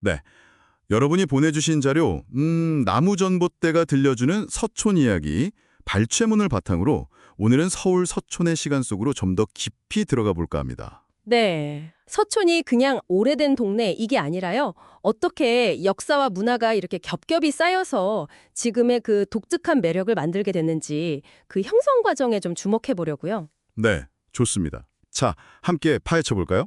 네. 여러분이 보내주신 자료, 나무전봇대가 들려주는 서촌 이야기, 발췌문을 바탕으로 오늘은 서울 서촌의 시간 속으로 좀 더 깊이 들어가 볼까 합니다. 네. 서촌이 그냥 오래된 동네 이게 아니라요. 어떻게 역사와 문화가 이렇게 겹겹이 쌓여서 지금의 그 독특한 매력을 만들게 됐는지 그 형성 과정에 좀 주목해 보려고요. 네, 좋습니다. 자, 함께 파헤쳐 볼까요?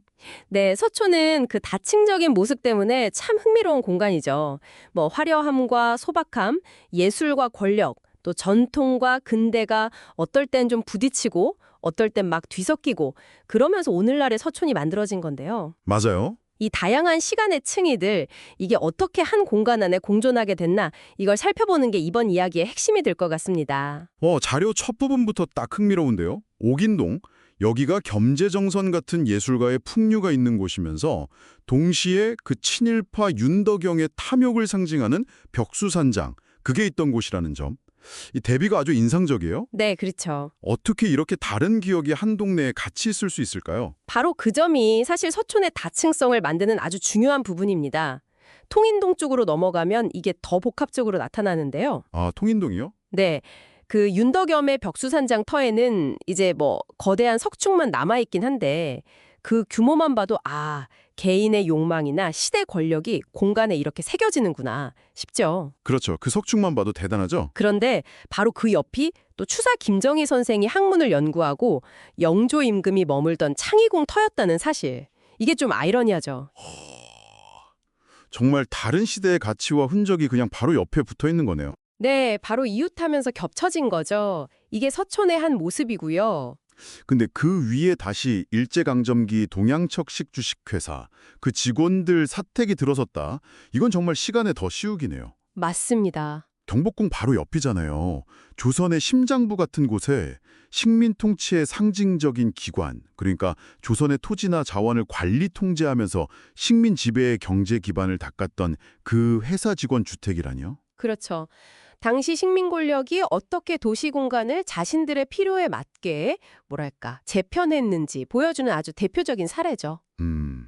네, 서촌은 그 다층적인 모습 때문에 참 흥미로운 공간이죠. 뭐 화려함과 소박함, 예술과 권력, 또 전통과 근대가 어떨 땐 좀 부딪히고 어떨 땐 막 뒤섞이고 그러면서 오늘날의 서촌이 만들어진 건데요. 맞아요. 이 다양한 시간의 층이들, 이게 어떻게 한 공간 안에 공존하게 됐나 이걸 살펴보는 게 이번 이야기의 핵심이 될 것 같습니다. 자료 첫 부분부터 딱 흥미로운데요. 옥인동, 여기가 겸재정선 같은 예술가의 풍류가 있는 곳이면서 동시에 그 친일파 윤덕영의 탐욕을 상징하는 벽수산장, 그게 있던 곳이라는 점. 이 대비가 아주 인상적이에요. 네, 그렇죠. 어떻게 이렇게 다른 기억이 한 동네에 같이 있을 수 있을까요? 바로 그 점이 사실 서촌의 다층성을 만드는 아주 중요한 부분입니다. 통인동 쪽으로 넘어가면 이게 더 복합적으로 나타나는데요. 아, 통인동이요? 네. 그 윤덕염의 벽수산장 터에는 이제 뭐 거대한 석축만 남아있긴 한데 그 규모만 봐도 개인의 욕망이나 시대 권력이 공간에 이렇게 새겨지는구나 싶죠. 그렇죠. 그 석축만 봐도 대단하죠? 그런데 바로 그 옆이 또 추사 김정희 선생이 학문을 연구하고 영조 임금이 머물던 창의궁 터였다는 사실. 이게 좀 아이러니하죠. 정말 다른 시대의 가치와 흔적이 그냥 바로 옆에 붙어 있는 거네요. 네, 바로 이웃하면서 겹쳐진 거죠. 이게 서촌의 한 모습이고요. 근데 그 위에 다시 일제강점기 동양척식 주식회사, 그 직원들 사택이 들어섰다. 이건 정말 시간에 더 씌우기네요. 맞습니다. 경복궁 바로 옆이잖아요. 조선의 심장부 같은 곳에 식민 통치의 상징적인 기관, 그러니까 조선의 토지나 자원을 관리 통제하면서 식민 지배의 경제 기반을 닦았던 그 회사 직원 주택이라뇨? 그렇죠. 당시 식민 권력이 어떻게 도시 공간을 자신들의 필요에 맞게 재편했는지 보여주는 아주 대표적인 사례죠.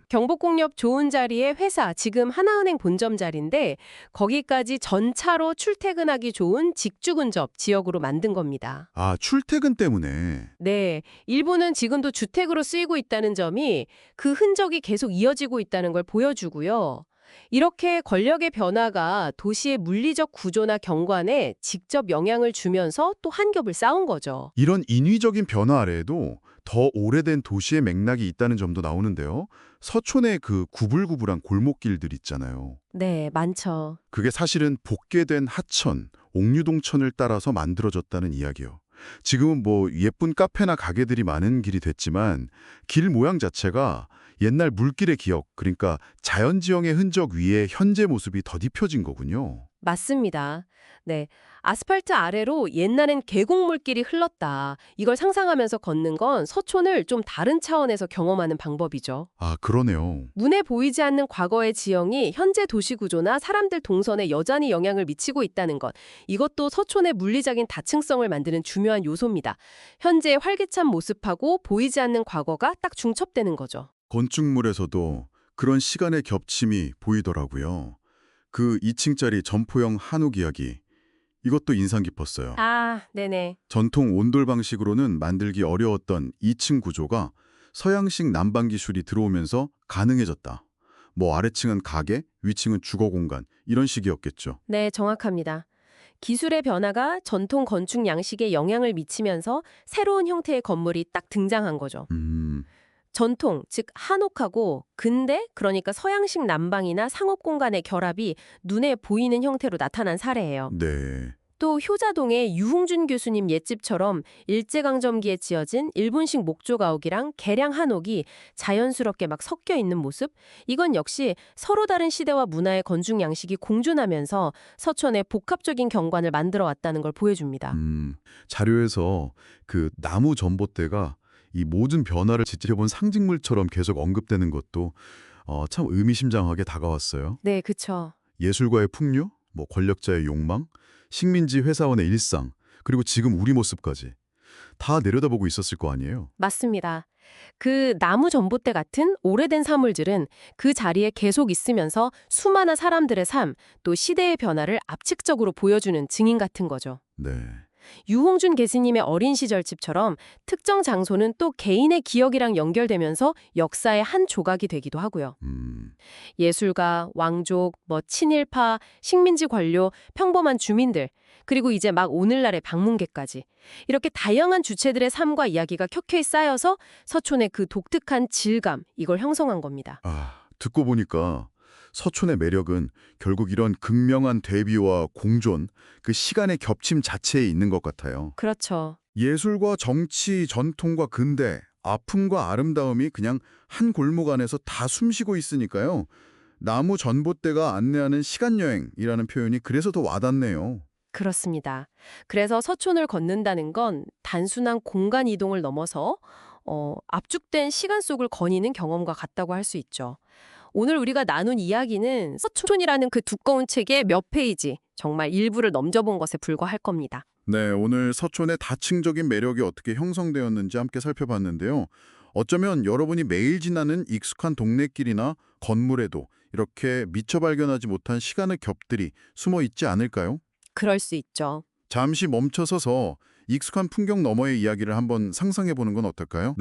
경복궁 옆 좋은 자리에 회사, 지금 하나은행 본점 자리인데 거기까지 전차로 출퇴근하기 좋은 직주근접 지역으로 만든 겁니다. 아, 출퇴근 때문에. 네, 일부는 지금도 주택으로 쓰이고 있다는 점이 그 흔적이 계속 이어지고 있다는 걸 보여주고요. 이렇게 권력의 변화가 도시의 물리적 구조나 경관에 직접 영향을 주면서 또 한 겹을 쌓은 거죠. 이런 인위적인 변화 아래에도 더 오래된 도시의 맥락이 있다는 점도 나오는데요. 서촌의 그 구불구불한 골목길들 있잖아요. 네, 많죠. 그게 사실은 복개된 하천, 옥류동천을 따라서 만들어졌다는 이야기요. 지금은 뭐 예쁜 카페나 가게들이 많은 길이 됐지만 길 모양 자체가 옛날 물길의 기억, 그러니까 자연지형의 흔적 위에 현재 모습이 덧입혀진 거군요. 맞습니다. 네. 아스팔트 아래로 옛날엔 계곡물길이 흘렀다. 이걸 상상하면서 걷는 건 서촌을 좀 다른 차원에서 경험하는 방법이죠. 아, 그러네요. 눈에 보이지 않는 과거의 지형이 현재 도시 구조나 사람들 동선에 여전히 영향을 미치고 있다는 것. 이것도 서촌의 물리적인 다층성을 만드는 중요한 요소입니다. 현재의 활기찬 모습하고 보이지 않는 과거가 딱 중첩되는 거죠. 건축물에서도 그런 시간의 겹침이 보이더라고요. 그 2층짜리 점포형 한옥 이야기, 이것도 인상 깊었어요. 네네. 전통 온돌 방식으로는 만들기 어려웠던 2층 구조가 서양식 난방 기술이 들어오면서 가능해졌다. 뭐 아래층은 가게, 위층은 주거 공간, 이런 식이었겠죠. 네, 정확합니다. 기술의 변화가 전통 건축 양식에 영향을 미치면서 새로운 형태의 건물이 딱 등장한 거죠. 전통, 즉 한옥하고 근대, 그러니까 서양식 난방이나 상업 공간의 결합이 눈에 보이는 형태로 나타난 사례예요. 네. 또 효자동의 유흥준 교수님 옛집처럼 일제강점기에 지어진 일본식 목조가옥이랑 개량 한옥이 자연스럽게 막 섞여 있는 모습? 이건 역시 서로 다른 시대와 문화의 건축 양식이 공존하면서 서촌의 복합적인 경관을 만들어 왔다는 걸 보여줍니다. 자료에서 그 나무 전봇대가 이 모든 변화를 지켜본 상징물처럼 계속 언급되는 것도 참 의미심장하게 다가왔어요. 네, 그쵸. 예술가의 풍류, 뭐 권력자의 욕망, 식민지 회사원의 일상, 그리고 지금 우리 모습까지 다 내려다보고 있었을 거 아니에요. 맞습니다. 그 나무 전봇대 같은 오래된 사물들은 그 자리에 계속 있으면서 수많은 사람들의 삶, 또 시대의 변화를 압축적으로 보여주는 증인 같은 거죠. 네. 유홍준 교수님의 어린 시절 집처럼 특정 장소는 또 개인의 기억이랑 연결되면서 역사의 한 조각이 되기도 하고요. 예술가, 왕족, 친일파, 식민지 관료, 평범한 주민들, 그리고 이제 막 오늘날의 방문객까지 이렇게 다양한 주체들의 삶과 이야기가 켜켜이 쌓여서 서촌의 그 독특한 질감, 이걸 형성한 겁니다. 듣고 보니까 서촌의 매력은 결국 이런 극명한 대비와 공존, 그 시간의 겹침 자체에 있는 것 같아요. 그렇죠. 예술과 정치, 전통과 근대, 아픔과 아름다움이 그냥 한 골목 안에서 다 숨쉬고 있으니까요. 나무 전봇대가 안내하는 시간여행이라는 표현이 그래서 더 와닿네요. 그렇습니다. 그래서 서촌을 걷는다는 건 단순한 공간 이동을 넘어서 압축된 시간 속을 거니는 경험과 같다고 할 수 있죠. 오늘 우리가 나눈 이야기는 서촌이라는 그 두꺼운 책의 몇 페이지, 정말 일부를 넘겨본 것에 불과할 겁니다. 네, 오늘 서촌의 다층적인 매력이 어떻게 형성되었는지 함께 살펴봤는데요. 어쩌면 여러분이 매일 지나는 익숙한 동네길이나 건물에도 이렇게 미처 발견하지 못한 시간의 겹들이 숨어 있지 않을까요? 그럴 수 있죠. 잠시 멈춰서서 익숙한 풍경 너머의 이야기를 한번 상상해 보는 건 어떨까요?